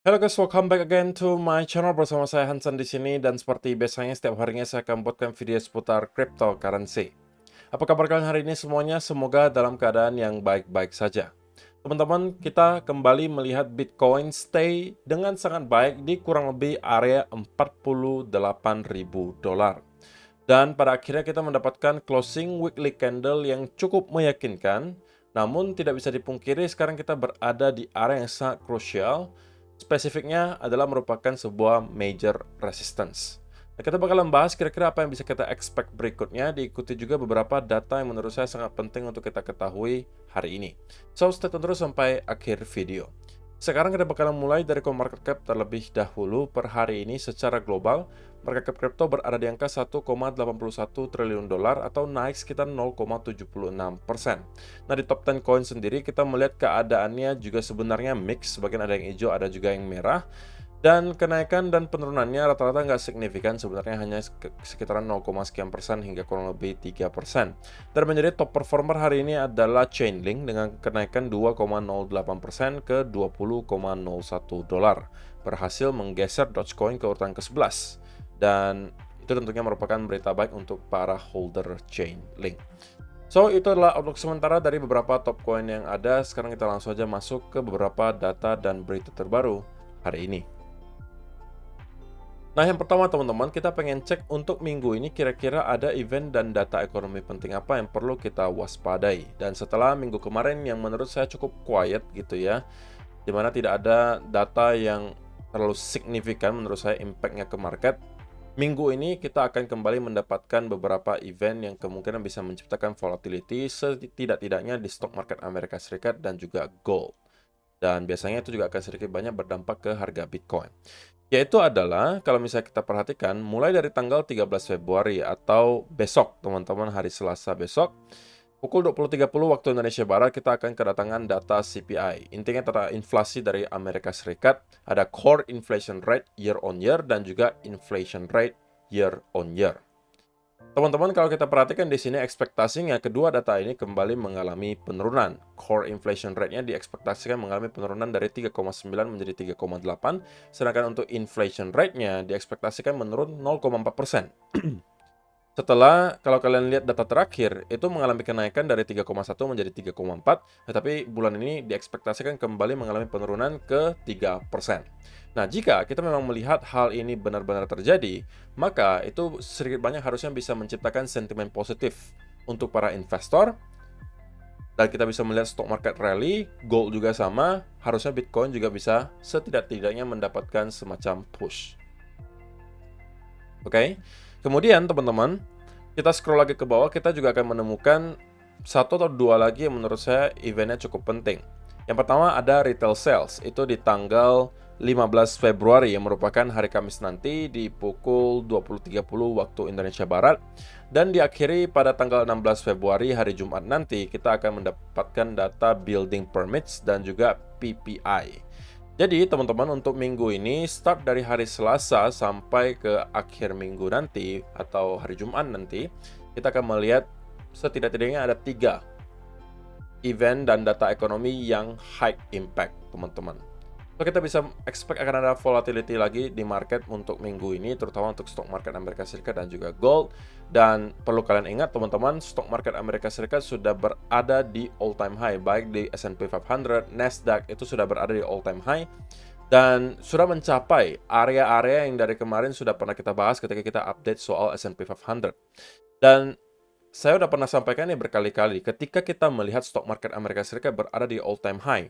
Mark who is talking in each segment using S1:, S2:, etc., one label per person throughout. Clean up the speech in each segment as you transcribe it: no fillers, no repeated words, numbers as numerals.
S1: Halo guys, welcome back again to my channel bersama saya Hansen di sini dan seperti biasanya setiap harinya saya akan buatkan video seputar cryptocurrency. Apa kabar kalian hari ini semuanya? Semoga dalam keadaan yang baik-baik saja. Teman-teman, kita kembali melihat Bitcoin stay dengan sangat baik di kurang lebih area 48.000 dolar. Dan pada akhirnya kita mendapatkan closing weekly candle yang cukup meyakinkan. Namun tidak bisa dipungkiri sekarang kita berada di area yang sangat krusial. Spesifiknya adalah merupakan sebuah major resistance. Nah, kita bakalan bahas kira-kira apa yang bisa kita expect berikutnya, diikuti juga beberapa data yang menurut saya sangat penting untuk kita ketahui hari ini. So, stay tune terus sampai akhir video. Sekarang kita bakalan mulai dari CoinMarketCap terlebih dahulu. Per hari ini secara global, market cap kripto berada di angka 1,81 triliun dolar atau naik sekitar 0,76%. Nah, di top 10 coin sendiri kita melihat keadaannya juga sebenarnya mix, sebagian ada yang hijau, ada juga yang merah. Dan kenaikan dan penurunannya rata-rata nggak signifikan, sebenarnya hanya sekitaran 0, sekian persen hingga kurang lebih 3%. Dan menjadi top performer hari ini adalah Chainlink dengan kenaikan 2,08% ke 20,01 dolar. Berhasil menggeser Dogecoin ke urutan ke-11. Dan itu tentunya merupakan berita baik untuk para holder Chainlink. So, itu adalah outlook sementara dari beberapa top coin yang ada. Sekarang kita langsung aja masuk ke beberapa data dan berita terbaru hari ini. Nah, yang pertama teman-teman, kita pengen cek untuk minggu ini kira-kira ada event dan data ekonomi penting apa yang perlu kita waspadai. Dan setelah minggu kemarin yang menurut saya cukup quiet gitu ya, dimana tidak ada data yang terlalu signifikan menurut saya impact-nya ke market, minggu ini kita akan kembali mendapatkan beberapa event yang kemungkinan bisa menciptakan volatility setidak-tidaknya di stock market Amerika Serikat dan juga gold. Dan biasanya itu juga akan sedikit banyak berdampak ke harga Bitcoin. Yaitu adalah, kalau misalnya kita perhatikan, mulai dari tanggal 13 Februari atau besok, teman-teman, hari Selasa besok, pukul 20.30 waktu Indonesia Barat, kita akan kedatangan data CPI. Intinya data inflasi dari Amerika Serikat, ada core inflation rate year on year, dan juga inflation rate year on year. Teman-teman, kalau kita perhatikan di sini ekspektasinya kedua data ini kembali mengalami penurunan. Core inflation rate-nya diekspektasikan mengalami penurunan dari 3,9 menjadi 3,8, sedangkan untuk inflation rate-nya diekspektasikan menurun 0,4%. Setelah, kalau kalian lihat data terakhir, itu mengalami kenaikan dari 3,1 menjadi 3,4, tetapi bulan ini diekspektasikan kembali mengalami penurunan ke 3%. Nah, jika kita memang melihat hal ini benar-benar terjadi, maka itu sedikit banyak harusnya bisa menciptakan sentimen positif untuk para investor, dan kita bisa melihat stock market rally, gold juga sama, harusnya Bitcoin juga bisa setidak-tidaknya mendapatkan semacam push. Oke, kemudian teman-teman, kita scroll lagi ke bawah, kita juga akan menemukan satu atau dua lagi yang menurut saya eventnya cukup penting. Yang pertama ada retail sales, itu di tanggal 15 Februari yang merupakan hari Kamis nanti di pukul 20.30 waktu Indonesia Barat. Dan diakhiri pada tanggal 16 Februari hari Jumat nanti, kita akan mendapatkan data building permits dan juga PPI. Jadi teman-teman, untuk minggu ini start dari hari Selasa sampai ke akhir minggu nanti atau hari Jumat nanti, kita akan melihat setidak-tidaknya ada 3 event dan data ekonomi yang high impact, teman-teman. So, kita bisa expect akan ada volatility lagi di market untuk minggu ini, terutama untuk stock market Amerika Serikat dan juga gold. Dan perlu kalian ingat teman-teman, stock market Amerika Serikat sudah berada di all time high, baik di S&P 500, Nasdaq itu sudah berada di all time high, dan sudah mencapai area-area yang dari kemarin sudah pernah kita bahas ketika kita update soal S&P 500. Dan saya udah pernah sampaikan ini berkali-kali, ketika kita melihat stock market Amerika Serikat berada di all time high,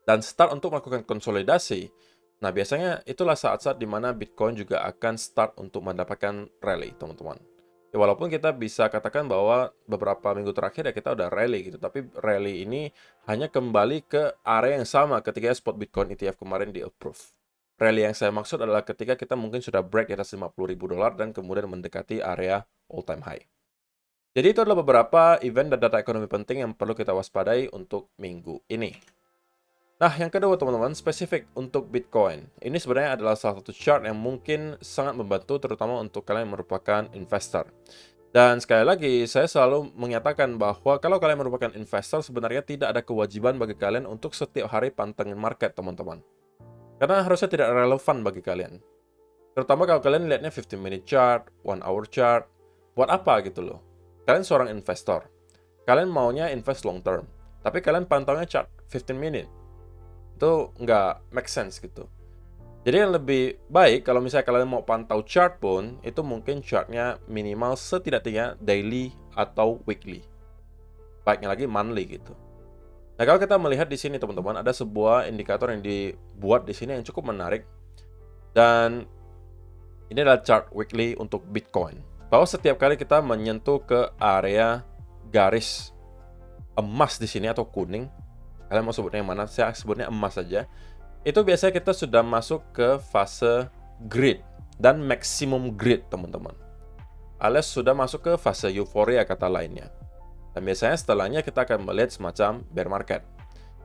S1: dan start untuk melakukan konsolidasi, nah biasanya itulah saat-saat di mana Bitcoin juga akan start untuk mendapatkan rally, teman-teman. Ya, walaupun kita bisa katakan bahwa beberapa minggu terakhir ya kita udah rally gitu, tapi rally ini hanya kembali ke area yang sama ketika spot Bitcoin ETF kemarin di approve. Rally yang saya maksud adalah ketika kita mungkin sudah break di atas 50.000 dolar dan kemudian mendekati area all time high. Jadi itu adalah beberapa event dan data ekonomi penting yang perlu kita waspadai untuk minggu ini. Nah, yang kedua teman-teman, spesifik untuk Bitcoin. Ini sebenarnya adalah salah satu chart yang mungkin sangat membantu terutama untuk kalian yang merupakan investor. Dan sekali lagi, saya selalu menyatakan bahwa kalau kalian merupakan investor, sebenarnya tidak ada kewajiban bagi kalian untuk setiap hari pantengin market, teman-teman. Karena harusnya tidak relevan bagi kalian. Terutama kalau kalian lihatnya 15-minute chart, 1 hour chart, buat apa gitu loh. Kalian seorang investor, kalian maunya invest long term, tapi kalian pantaunya chart 15 minute. Itu nggak make sense gitu. Jadi yang lebih baik kalau misalnya kalian mau pantau chart pun, itu mungkin chartnya minimal setidaknya daily atau weekly. Baiknya lagi monthly gitu. Nah, kalau kita melihat di sini teman-teman, ada sebuah indikator yang dibuat di sini yang cukup menarik. Dan ini adalah chart weekly untuk Bitcoin. Bahwa setiap kali kita menyentuh ke area garis emas di sini atau kuning, kalian mau sebutnya yang mana? Saya sebutnya emas saja. Itu biasanya kita sudah masuk ke fase greed dan maksimum greed, teman-teman. Alias sudah masuk ke fase euforia kata lainnya. Dan biasanya setelahnya kita akan melihat semacam bear market.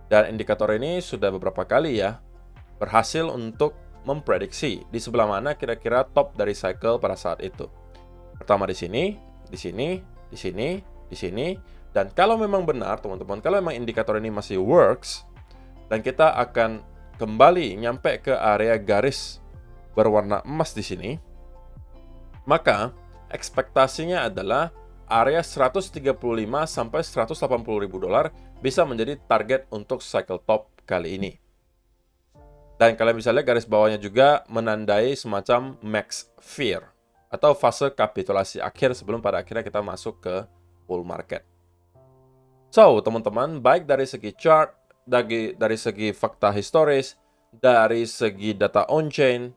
S1: Dan indikator ini sudah beberapa kali ya berhasil untuk memprediksi di sebelah mana kira-kira top dari cycle pada saat itu. Pertama di sini, di sini, di sini, di sini. Dan kalau memang benar, teman-teman, kalau memang indikator ini masih works, dan kita akan kembali nyampe ke area garis berwarna emas di sini, maka ekspektasinya adalah area 135 sampai 180 ribu dolar bisa menjadi target untuk cycle top kali ini. Dan kalian bisa lihat garis bawahnya juga menandai semacam max fear atau fase kapitulasi akhir sebelum pada akhirnya kita masuk ke bull market. So, teman-teman, baik dari segi chart, dari segi fakta historis, dari segi data on-chain,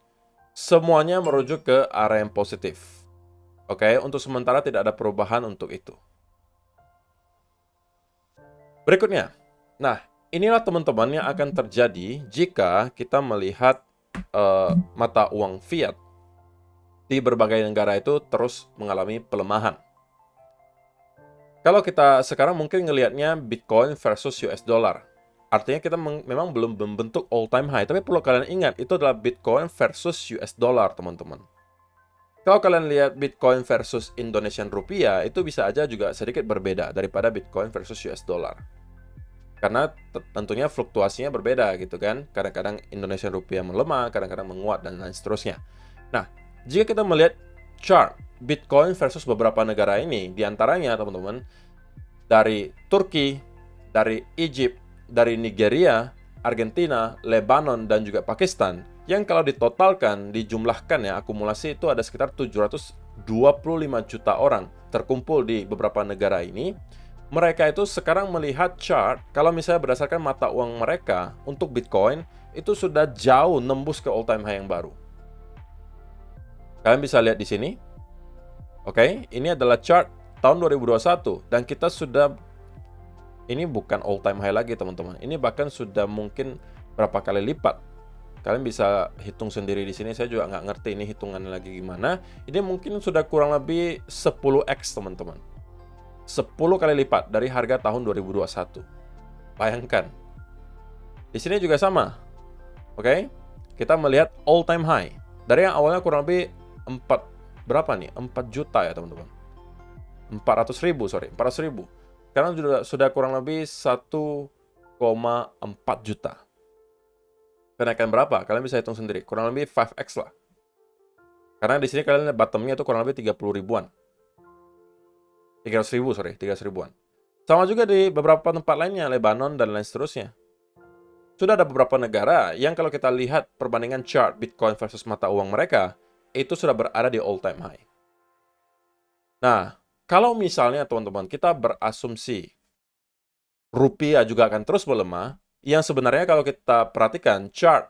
S1: semuanya merujuk ke arah yang positif. Oke, untuk sementara tidak ada perubahan untuk itu. Berikutnya, nah, inilah teman-teman yang akan terjadi jika kita melihat mata uang fiat di berbagai negara itu terus mengalami pelemahan. Kalau kita sekarang mungkin ngelihatnya Bitcoin versus US dollar. Artinya kita memang belum membentuk all time high, tapi perlu kalian ingat itu adalah Bitcoin versus US dollar, teman-teman. Kalau kalian lihat Bitcoin versus Indonesian rupiah, itu bisa aja juga sedikit berbeda daripada Bitcoin versus US dollar. Karena tentunya fluktuasinya berbeda gitu kan. Kadang-kadang Indonesian rupiah melemah, kadang-kadang menguat, dan lain seterusnya. Nah, jika kita melihat chart Bitcoin versus beberapa negara ini, diantaranya teman-teman, dari Turki, dari Egypt, dari Nigeria, Argentina, Lebanon, dan juga Pakistan, yang kalau ditotalkan, dijumlahkan ya, akumulasi itu ada sekitar 725 juta orang terkumpul di beberapa negara ini. Mereka itu sekarang melihat chart, kalau misalnya berdasarkan mata uang mereka untuk Bitcoin, itu sudah jauh nembus ke all time high yang baru. Kalian bisa lihat di sini. Oke, ini adalah chart tahun 2021 dan kita sudah, ini bukan all time high lagi teman-teman. Ini bahkan sudah mungkin berapa kali lipat. Kalian bisa hitung sendiri di sini, saya juga nggak ngerti ini hitungannya lagi gimana. Ini mungkin sudah kurang lebih 10x teman-teman. 10 kali lipat dari harga tahun 2021. Bayangkan. Di sini juga sama. Oke? Kita melihat all time high. Dari yang awalnya kurang lebih 4 berapa nih? 4 juta ya, teman-teman. 400 ribu. Sekarang sudah kurang lebih 1,4 juta. Kenaikan berapa? Kalian bisa hitung sendiri. Kurang lebih 5x lah. Karena di sini kalian lihat bottomnya itu kurang lebih 30 ribuan. 300 ribuan. Sama juga di beberapa tempat lainnya, Lebanon dan lain seterusnya. Sudah ada beberapa negara yang kalau kita lihat perbandingan chart Bitcoin versus mata uang mereka, itu sudah berada di all time high. Nah, kalau misalnya teman-teman kita berasumsi rupiah juga akan terus melemah, yang sebenarnya kalau kita perhatikan chart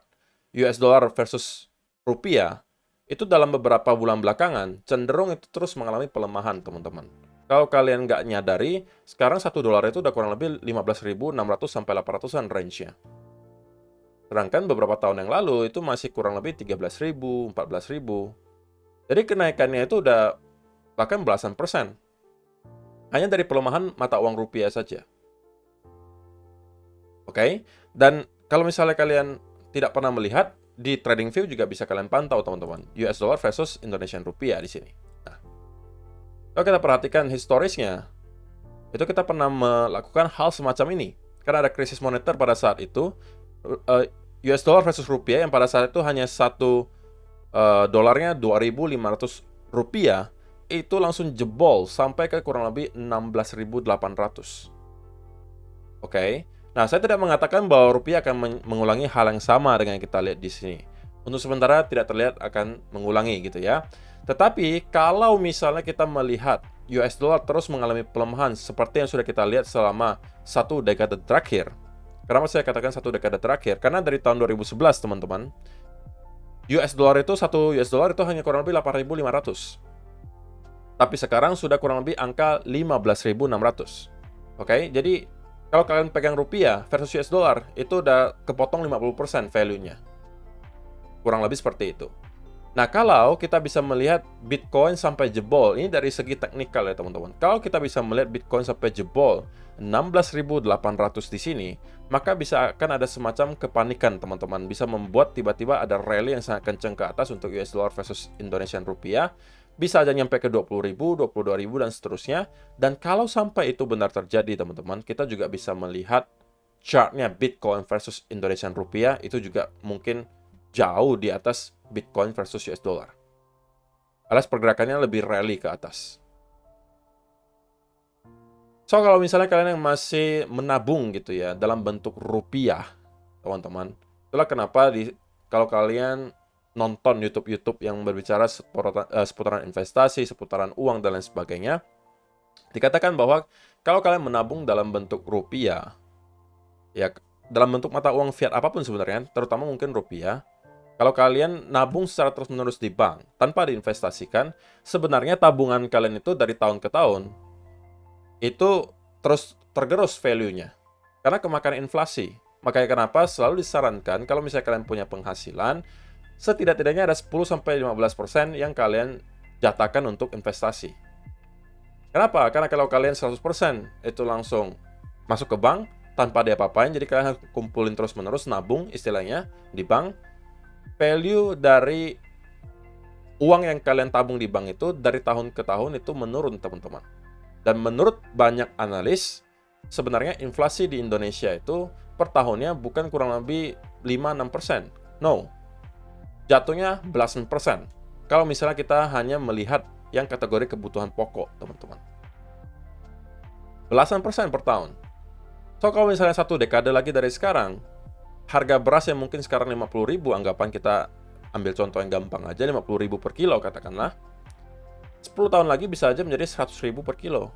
S1: US dollar versus rupiah, itu dalam beberapa bulan belakangan cenderung itu terus mengalami pelemahan, teman-teman. Kalau kalian nggak nyadari, sekarang 1 dolar itu udah kurang lebih 15.600 sampai 800-an range-nya. Sedangkan beberapa tahun yang lalu itu masih kurang lebih 13.000, 14.000. Jadi kenaikannya itu udah bahkan belasan persen. Hanya dari pelemahan mata uang rupiah saja. Oke? Dan kalau misalnya kalian tidak pernah melihat, di TradingView juga bisa kalian pantau, teman-teman. US dollar versus Indonesian rupiah di sini. Nah, kalau kita perhatikan historisnya, itu kita pernah melakukan hal semacam ini. Karena ada krisis moneter pada saat itu, US dollar versus rupiah yang pada saat itu hanya satu dolarnya 2.500 rupiah, itu langsung jebol sampai ke kurang lebih 16.800. Oke. Nah, saya tidak mengatakan bahwa rupiah akan mengulangi hal yang sama dengan yang kita lihat di sini. Untuk sementara tidak terlihat akan mengulangi gitu ya. Tetapi kalau misalnya kita melihat US dollar terus mengalami pelemahan seperti yang sudah kita lihat selama satu dekade terakhir. Kenapa saya katakan satu dekade terakhir? Karena dari tahun 2011, teman-teman, satu US dollar itu hanya kurang lebih 8.500. Tapi sekarang sudah kurang lebih angka 15.600. Oke, jadi kalau kalian pegang rupiah versus US dollar, itu udah kepotong 50% value-nya. Kurang lebih seperti itu. Nah, kalau kita bisa melihat Bitcoin sampai jebol, ini dari segi teknikal ya teman-teman. Kalau kita bisa melihat Bitcoin sampai jebol 16.800 di sini, maka bisa akan ada semacam kepanikan teman-teman. Bisa membuat tiba-tiba ada rally yang sangat kencang ke atas untuk US dollar versus Indonesian rupiah. Bisa aja nyampe ke 20.000, 22.000 dan seterusnya. Dan kalau sampai itu benar terjadi teman-teman, kita juga bisa melihat chartnya Bitcoin versus Indonesian rupiah itu juga mungkin jauh di atas Bitcoin versus US dollar. Alias pergerakannya lebih rally ke atas. So, kalau misalnya kalian yang masih menabung gitu ya, dalam bentuk rupiah, teman-teman, itulah kenapa kalau kalian nonton YouTube yang berbicara seputaran investasi, seputaran uang, dan lain sebagainya, dikatakan bahwa kalau kalian menabung dalam bentuk rupiah, ya dalam bentuk mata uang fiat apapun sebenarnya, terutama mungkin rupiah, kalau kalian nabung secara terus-menerus di bank, tanpa diinvestasikan, sebenarnya tabungan kalian itu dari tahun ke tahun, itu terus tergerus value-nya. Karena kemakan inflasi. Makanya kenapa selalu disarankan, kalau misalnya kalian punya penghasilan, setidak-tidaknya ada 10-15% yang kalian jatahkan untuk investasi. Kenapa? Karena kalau kalian 100% itu langsung masuk ke bank, tanpa diapa-apain, jadi kalian harus kumpulin terus-menerus, nabung istilahnya, di bank. Value dari uang yang kalian tabung di bank itu dari tahun ke tahun itu menurun, teman-teman. Dan menurut banyak analis, sebenarnya inflasi di Indonesia itu per tahunnya bukan kurang lebih 5-6%. No. Jatuhnya belasan persen. Kalau misalnya kita hanya melihat yang kategori kebutuhan pokok, teman-teman. Belasan persen per tahun. So, kalau misalnya satu dekade lagi dari sekarang, harga beras yang mungkin sekarang 50.000, anggapan kita ambil contoh yang gampang aja, 50.000 per kilo katakanlah. 10 tahun lagi bisa aja menjadi 100.000 per kilo.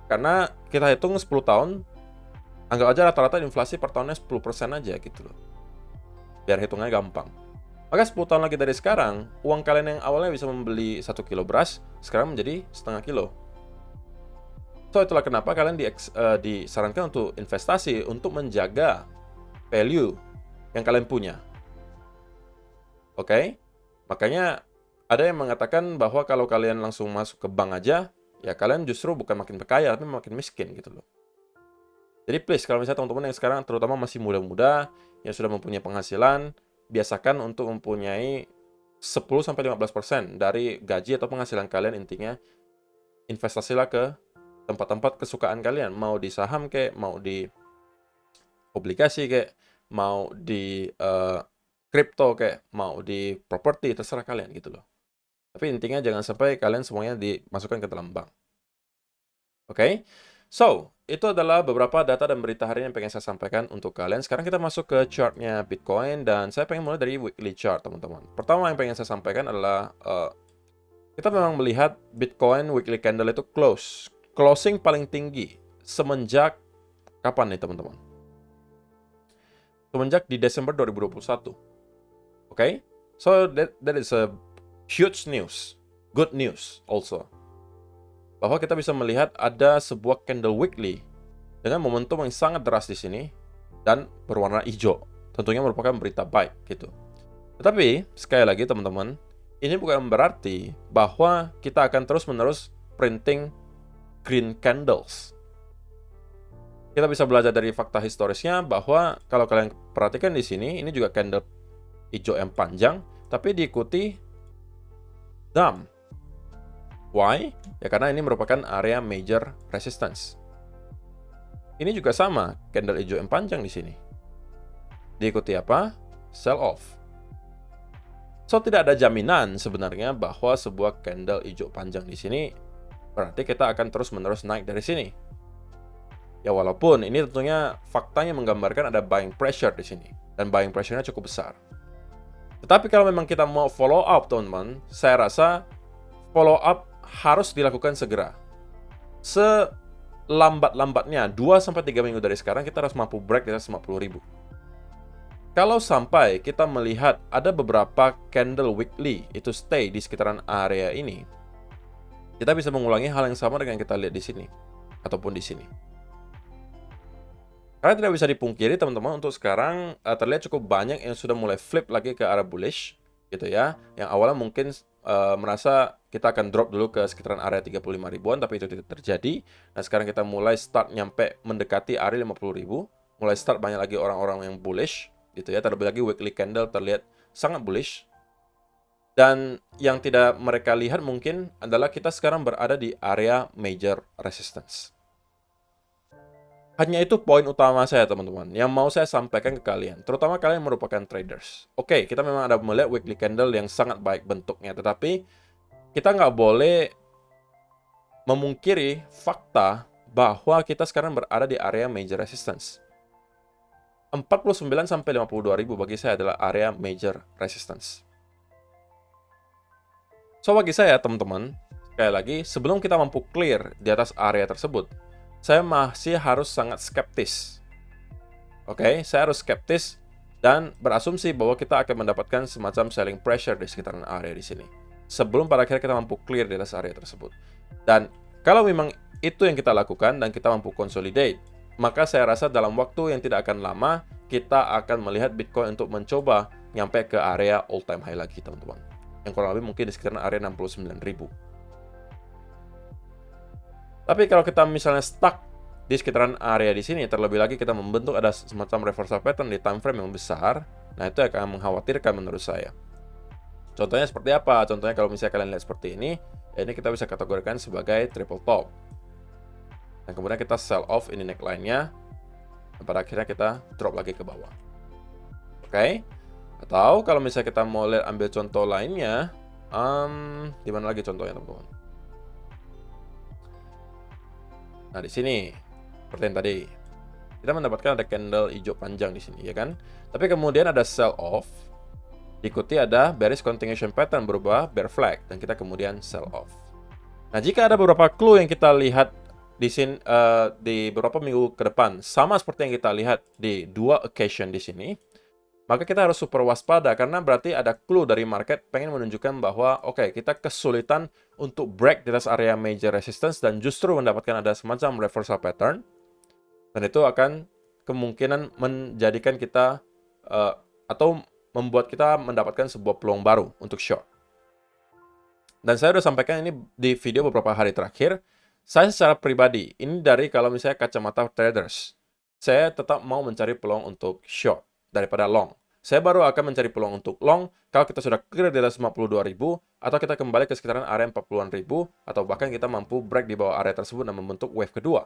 S1: Karena kita hitung 10 tahun, anggap aja rata-rata inflasi per tahunnya 10% aja gitu loh. Biar hitungnya gampang. Maka 10 tahun lagi dari sekarang, uang kalian yang awalnya bisa membeli 1 kilo beras, sekarang menjadi setengah kilo. So, itulah kenapa kalian disarankan untuk investasi, untuk menjaga value yang kalian punya. Oke? Makanya ada yang mengatakan bahwa kalau kalian langsung masuk ke bank aja, ya kalian justru bukan makin kaya, tapi makin miskin gitu loh. Jadi please, kalau misalnya teman-teman yang sekarang terutama masih muda-muda, yang sudah mempunyai penghasilan, biasakan untuk mempunyai 10-15% dari gaji atau penghasilan kalian, intinya investasilah ke tempat-tempat kesukaan kalian. Mau di saham kayak, mau di obligasi kayak, mau di kripto kayak, mau di properti, terserah kalian gitu loh. Tapi intinya jangan sampai kalian semuanya dimasukkan ke dalam bank. Oke? So, itu adalah beberapa data dan berita hari ini yang pengen saya sampaikan untuk kalian. Sekarang kita masuk ke chartnya Bitcoin, dan saya pengen mulai dari weekly chart, teman-teman. Pertama yang pengen saya sampaikan adalah kita memang melihat Bitcoin weekly candle itu closing paling tinggi semenjak kapan nih, teman-teman? Semenjak di Desember 2021. Oke? So, that is a huge news, good news also, bahwa kita bisa melihat ada sebuah candle weekly dengan momentum yang sangat deras di sini dan berwarna hijau. Tentunya merupakan berita baik gitu. Tetapi sekali lagi teman-teman, ini bukan berarti bahwa kita akan terus-menerus printing green candles. Kita bisa belajar dari fakta historisnya bahwa kalau kalian perhatikan di sini, ini juga candle hijau yang panjang, tapi diikuti dump. Why? Ya karena ini merupakan area major resistance. Ini juga sama, candle hijau yang panjang di sini. diikuti apa? Sell off. So, tidak ada jaminan sebenarnya bahwa sebuah candle hijau panjang di sini berarti kita akan terus-menerus naik dari sini. Ya, walaupun ini tentunya faktanya menggambarkan ada buying pressure di sini, dan buying pressure-nya cukup besar. Tetapi kalau memang kita mau follow up, teman-teman, saya rasa follow up harus dilakukan segera. Selambat-lambatnya, 2-3 minggu dari sekarang, kita harus mampu break di atas 50.000. Kalau sampai kita melihat ada beberapa candle weekly itu stay di sekitaran area ini, kita bisa mengulangi hal yang sama dengan yang kita lihat di sini ataupun di sini. Karena tidak bisa dipungkiri teman-teman, untuk sekarang terlihat cukup banyak yang sudah mulai flip lagi ke arah bullish gitu ya. Yang awalnya mungkin merasa kita akan drop dulu ke sekitaran area 35 ribuan, tapi itu tidak terjadi. Nah, sekarang kita mulai start nyampe mendekati area 50.000, mulai start banyak lagi orang-orang yang bullish gitu ya. Terlebih lagi weekly candle terlihat sangat bullish. Dan yang tidak mereka lihat mungkin adalah kita sekarang berada di area major resistance. Hanya itu poin utama saya, teman-teman, yang mau saya sampaikan ke kalian, terutama kalian yang merupakan traders. Oke, kita memang ada melihat weekly candle yang sangat baik bentuknya, tetapi kita nggak boleh memungkiri fakta bahwa kita sekarang berada di area major resistance. 49 sampai 52.000 bagi saya adalah area major resistance. So, bagi saya, teman-teman, sekali lagi, sebelum kita mampu clear di atas area tersebut, saya masih harus sangat skeptis. Oke, saya harus skeptis dan berasumsi bahwa kita akan mendapatkan semacam selling pressure di sekitaran area di sini. Sebelum pada akhirnya kita mampu clear di atas area tersebut. Dan kalau memang itu yang kita lakukan dan kita mampu consolidate, maka saya rasa dalam waktu yang tidak akan lama, kita akan melihat Bitcoin untuk mencoba nyampe ke area all time high lagi, teman-teman. Yang kurang lebih mungkin di sekitaran area 69.000. Tapi kalau kita misalnya stuck di sekitaran area di sini, terlebih lagi kita membentuk ada semacam reversal pattern di time frame yang besar, nah itu akan mengkhawatirkan menurut saya. Contohnya seperti apa? Contohnya kalau misalnya kalian lihat seperti ini, ini kita bisa kategorikan sebagai triple top. Dan kemudian kita sell off ini neckline-nya, dan pada akhirnya kita drop lagi ke bawah. Oke? Atau kalau misalnya kita mau lihat ambil contoh lainnya, di mana lagi contohnya, teman-teman? Nah, di sini seperti yang tadi kita mendapatkan ada candle hijau panjang di sini, ya kan? Tapi kemudian ada sell off, diikuti ada bearish continuation pattern berubah bear flag, dan kita kemudian sell off. Nah, jika ada beberapa clue yang kita lihat di sini di beberapa minggu ke depan sama seperti yang kita lihat di dua occasion di sini, maka kita harus super waspada karena berarti ada clue dari market pengen menunjukkan bahwa oke, kita kesulitan untuk break di atas area major resistance dan justru mendapatkan ada semacam reversal pattern, dan itu akan kemungkinan menjadikan kita atau membuat kita mendapatkan sebuah peluang baru untuk short. Dan saya sudah sampaikan ini di video beberapa hari terakhir. Saya secara pribadi, ini dari kalau misalnya kacamata traders, saya tetap mau mencari peluang untuk short daripada long. Saya baru akan mencari peluang untuk long kalau kita sudah clear di atas 52.000 atau kita kembali ke sekitaran area 40-an ribu atau bahkan kita mampu break di bawah area tersebut dan membentuk wave kedua.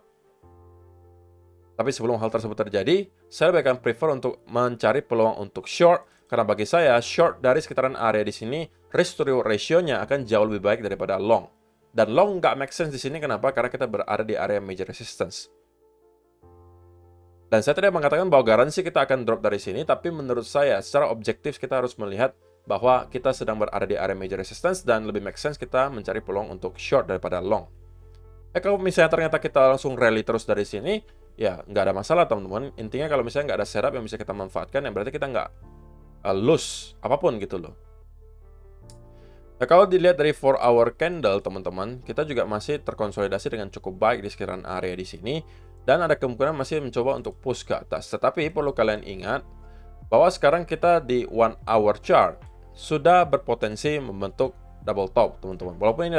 S1: Tapi sebelum hal tersebut terjadi, saya lebih akan prefer untuk mencari peluang untuk short karena bagi saya short dari sekitaran area di sini risk to reward ratio-nya akan jauh lebih baik daripada long. Dan long nggak make sense di sini, kenapa? Karena kita berada di area major resistance. Dan saya tidak mengatakan bahwa garansi kita akan drop dari sini, tapi menurut saya secara objektif kita harus melihat bahwa kita sedang berada di area major resistance dan lebih make sense kita mencari peluang untuk short daripada long. Kalau misalnya ternyata kita langsung rally terus dari sini, ya nggak ada masalah, teman-teman. Intinya kalau misalnya nggak ada setup yang bisa kita manfaatkan, ya berarti kita nggak lose apapun gitu loh. Nah, kalau dilihat dari 4-hour candle, teman-teman, kita juga masih terkonsolidasi dengan cukup baik di sekitaran area di sini, dan ada kemungkinan masih mencoba untuk push ke atas. Tetapi perlu kalian ingat bahwa sekarang kita di 1-hour chart sudah berpotensi membentuk double top, teman-teman. Walaupun ini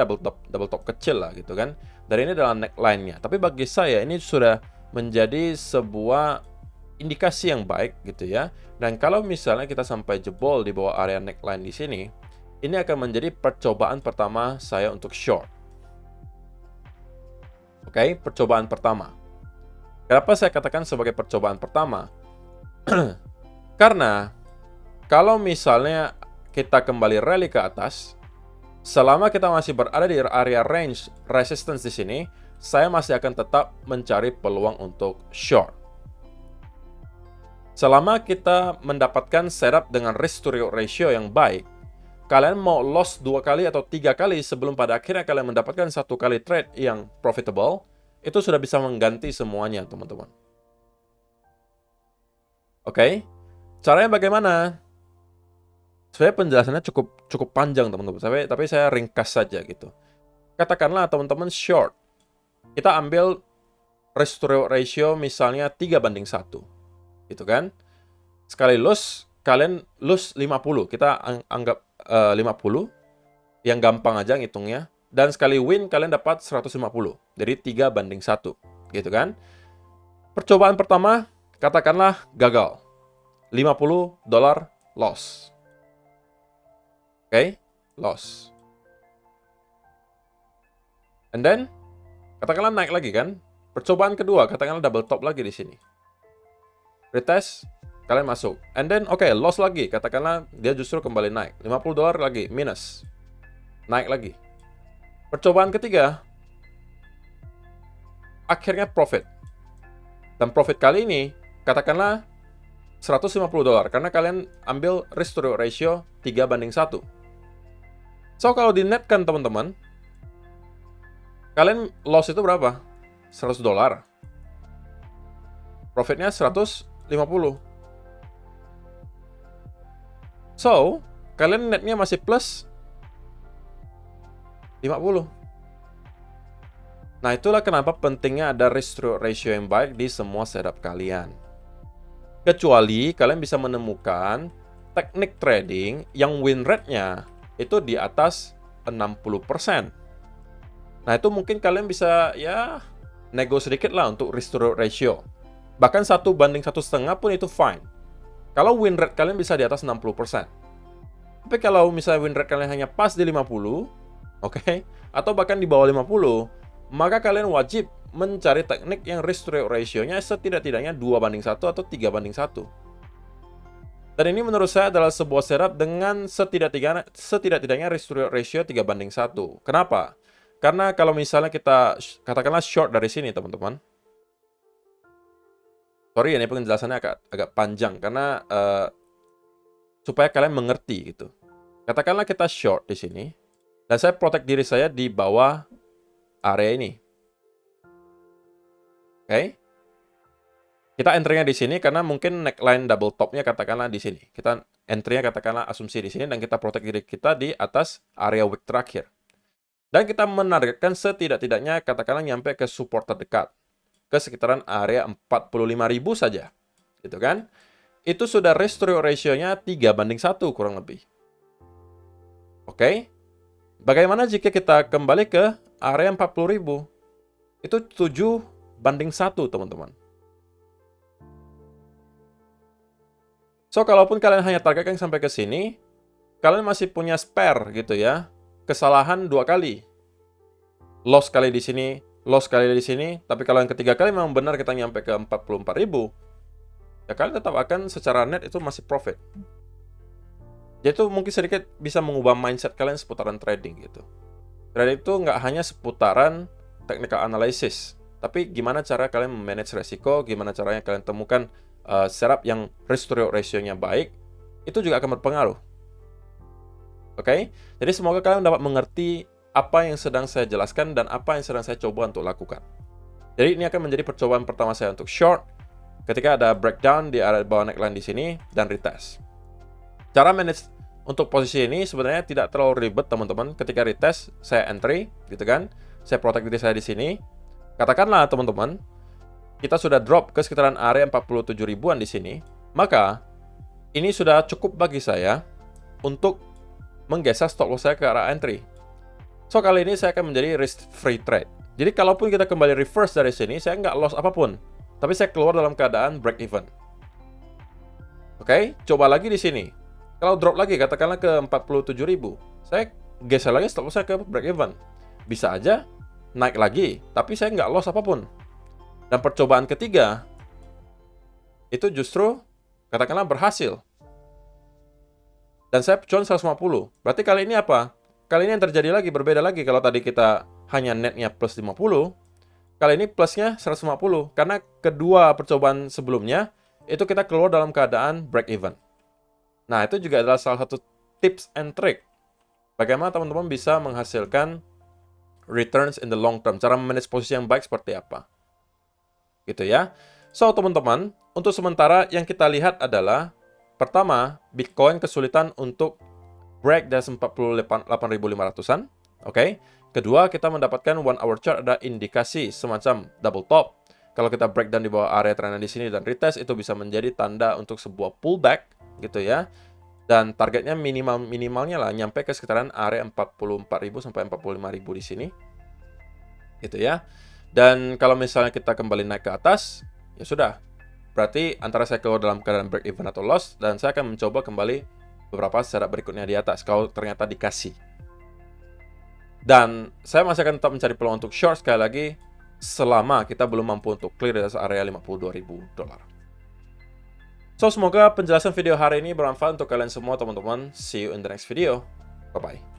S1: double top kecil lah gitu kan. Dan ini adalah neckline-nya. Tapi bagi saya ini sudah menjadi sebuah indikasi yang baik gitu ya. Dan kalau misalnya kita sampai jebol di bawah area neckline di sini, ini akan menjadi percobaan pertama saya untuk short. Oke, percobaan pertama. Kenapa saya katakan sebagai percobaan pertama? Karena kalau misalnya kita kembali rally ke atas, selama kita masih berada di area range resistance di sini, saya masih akan tetap mencari peluang untuk short. Selama kita mendapatkan setup dengan risk to reward ratio yang baik, kalian mau loss 2 kali atau 3 kali sebelum pada akhirnya kalian mendapatkan 1 kali trade yang profitable, itu sudah bisa mengganti semuanya, teman-teman. Oke, caranya bagaimana? Sebenarnya penjelasannya cukup panjang, teman-teman. Tapi saya ringkas saja gitu. Katakanlah teman-teman short. Kita ambil risk to reward ratio misalnya 3:1. Gitu kan? Sekali lose, kalian lose 50. Kita anggap 50. Yang gampang aja ngitungnya. Dan sekali win, kalian dapat 150. Jadi 3:1. Gitu kan? Percobaan pertama, katakanlah gagal. $50 loss. Oke, loss. And then, katakanlah naik lagi kan? Percobaan kedua, katakanlah double top lagi di sini. Retest, kalian masuk. And then, oke, loss lagi. Katakanlah dia justru kembali naik. $50 lagi, minus. Naik lagi. Percobaan ketiga, akhirnya profit. Dan profit kali ini, katakanlah $150. Karena kalian ambil risk to reward ratio 3:1. So, kalau dinetkan teman-teman, kalian loss itu berapa? $100. Profitnya 150. So, kalian netnya masih plus 50. Nah, itulah kenapa pentingnya ada risk to reward ratio yang baik di semua setup kalian. Kecuali kalian bisa menemukan teknik trading yang win rate-nya itu di atas 60%. Nah, itu mungkin kalian bisa ya nego sedikit lah untuk risk to reward ratio. Bahkan 1:1,5 pun itu fine. Kalau win rate kalian bisa di atas 60%. Tapi kalau misalnya win rate kalian hanya pas di 50, oke, atau bahkan di bawah 50, maka kalian wajib mencari teknik yang risk to reward ratio-nya setidak-tidaknya 2:1 atau 3:1. Dan ini menurut saya adalah sebuah setup dengan setidak-tidaknya risk to reward ratio 3:1. Kenapa? Karena kalau misalnya kita katakanlah short dari sini, teman-teman. Sorry, ini penjelasannya agak panjang karena supaya kalian mengerti gitu. Katakanlah kita short di sini dan saya protect diri saya di bawah area ini. Oke. Kita entry-nya di sini karena mungkin neckline double top-nya katakanlah di sini. Kita entry-nya katakanlah asumsi di sini dan kita protect diri kita di atas area wick terakhir. Dan kita menargetkan setidak-tidaknya katakanlah nyampe ke support terdekat. Ke sekitaran area 45.000 saja. Gitu kan? Itu sudah risk to reward ratio-nya 3:1 kurang lebih. Oke. Bagaimana jika kita kembali ke area 40.000? Itu 7:1, teman-teman. So, kalaupun kalian hanya targetkan sampai ke sini, kalian masih punya spare gitu ya. Kesalahan 2 kali. Loss kali di sini, loss kali di sini. Tapi kalau yang ketiga kali memang benar kita nyampe ke 44.000, ya kalian tetap akan secara net itu masih profit. Jadi itu mungkin sedikit bisa mengubah mindset kalian seputaran trading gitu. Trading itu nggak hanya seputaran technical analysis, tapi gimana cara kalian manage resiko, gimana caranya kalian temukan setup yang risk to reward ratio-nya baik, itu juga akan berpengaruh. Oke? Jadi semoga kalian dapat mengerti apa yang sedang saya jelaskan dan apa yang sedang saya coba untuk lakukan. Jadi ini akan menjadi percobaan pertama saya untuk short ketika ada breakdown di area bawah neckline di sini dan retest. Cara manage untuk posisi ini sebenarnya tidak terlalu ribet, teman-teman. Ketika retest, saya entry, gitu kan. Saya protect diri saya di sini. Katakanlah, teman-teman, kita sudah drop ke sekitaran area 47 ribuan di sini. Maka, ini sudah cukup bagi saya untuk menggeser stop loss saya ke arah entry. So, kali ini saya akan menjadi risk-free trade. Jadi, kalaupun kita kembali reverse dari sini, saya nggak loss apapun. Tapi saya keluar dalam keadaan break even. Oke, coba lagi di sini. Kalau drop lagi, katakanlah ke 47 ribu. Saya geser lagi stop loss saya ke break even. Bisa aja naik lagi, tapi saya nggak loss apapun. Dan percobaan ketiga, itu justru Katakanlah berhasil. Dan saya cuan 150. Berarti kali ini apa? Kali ini yang terjadi lagi, berbeda lagi. Kalau tadi kita hanya netnya plus 50, kali ini plusnya 150. Karena kedua percobaan sebelumnya, itu kita keluar dalam keadaan break even. Nah, itu juga adalah salah satu tips and trick. Bagaimana teman-teman bisa menghasilkan returns in the long term. Cara memanage posisi yang baik seperti apa. Gitu ya. So, teman-teman, untuk sementara yang kita lihat adalah, pertama, Bitcoin kesulitan untuk break dari 48.500-an. Oke. Kedua, kita mendapatkan 1 hour chart ada indikasi semacam double top. Kalau kita breakdown di bawah area trend di sini dan retest, itu bisa menjadi tanda untuk sebuah pullback gitu ya. Dan targetnya minimalnya lah nyampe ke sekitaran area 44.000 sampai 45.000 di sini. Gitu ya. Dan kalau misalnya kita kembali naik ke atas, ya sudah. Berarti antara saya keluar dalam keadaan break even atau loss, dan saya akan mencoba kembali beberapa secara berikutnya di atas kalau ternyata dikasih. Dan saya masih akan tetap mencari peluang untuk short sekali lagi selama kita belum mampu untuk clear dari area $52.000. So, semoga penjelasan video hari ini bermanfaat untuk kalian semua teman-teman. See you in the next video. Bye-bye.